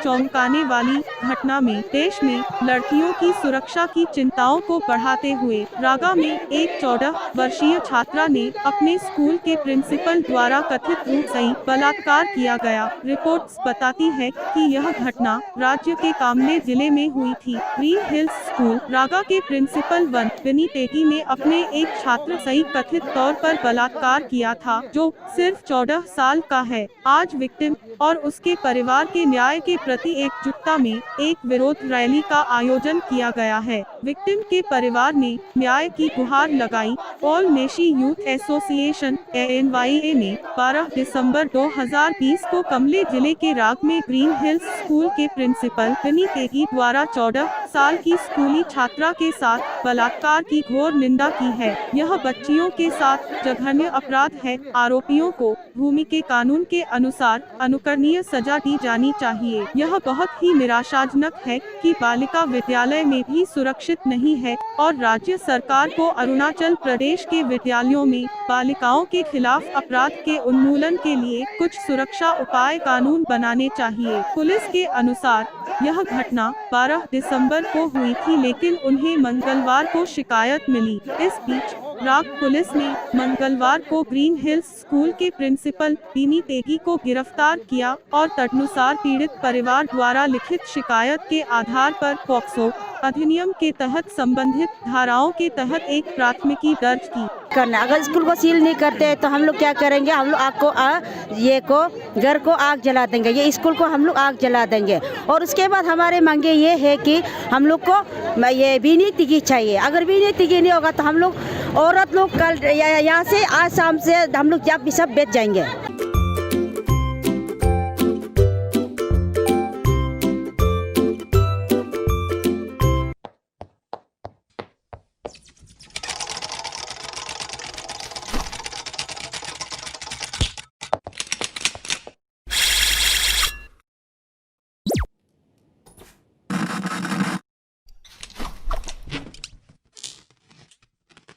चौंकाने वाली घटना में देश में लड़कियों की सुरक्षा की चिंताओं को बढ़ाते हुए रागा में एक 14 वर्षीय छात्रा ने अपने स्कूल के प्रिंसिपल द्वारा कथित रूप से बलात्कार किया गया। रिपोर्ट्स बताती है कि यह घटना राज्य के कामले जिले में हुई थी। ग्रीन हिल्स स्कूल रागा के प्रिंसिपल विनी टेकी ने अपने एक छात्र से कथित तौर पर बलात्कार किया था, जो सिर्फ 14 साल का है। आज विक्टिम और उसके परिवार के न्याय के प्रति एकजुटता में एक विरोध रैली का आयोजन किया गया है। विक्टिम के परिवार ने न्याय की गुहार लगाई। All Nyishi youth association (ANYA) ने 12 दिसंबर 2020 को कमले जिले के राग में ग्रीन हिल्स स्कूल के प्रिंसिपल विनी टेकी द्वारा 14 साल की स्कूली छात्रा के साथ बलात्कार की घोर निंदा की है। यह बच्चियों के साथ जघन्य अपराध है। आरोपियों को भूमि के कानून के अनुसार अनुकरणीय सजा दी जानी चाहिए। यह बहुत ही निराशाजनक है कि बालिका विद्यालय में भी सुरक्षित नहीं है और राज्य सरकार को अरुणाचल प्रदेश के विद्यालयों में बालिकाओं के खिलाफ अपराध के उन्मूलन के लिए कुछ सुरक्षा उपाय कानून बनाने चाहिए। पुलिस के अनुसार यह घटना 12 दिसंबर को हुई थी, लेकिन उन्हें मंगलवार को शिकायत मिली। इस बीच राग पुलिस ने मंगलवार को ग्रीन हिल्स स्कूल के प्रिंसिपल विनी टेकी को गिरफ्तार किया और तदनुसार पीड़ित परिवार द्वारा लिखित शिकायत के आधार पर पॉक्सो अधिनियम के तहत संबंधित धाराओं के तहत एक प्राथमिकी दर्ज की। करना अगर स्कूल को सील नहीं करते तो हम लोग क्या करेंगे? हम लोग घर को आग जला देंगे, ये स्कूल को हम लोग आग जला देंगे। और उसके बाद हमारे मांगे ये है कि हम लोग को ये विनी टेकी चाहिए। अगर विनी टेकी नहीं होगा तो हम लोग औरत लोग कल यहाँ से आज शाम से हम लोग सब बेच जाएंगे।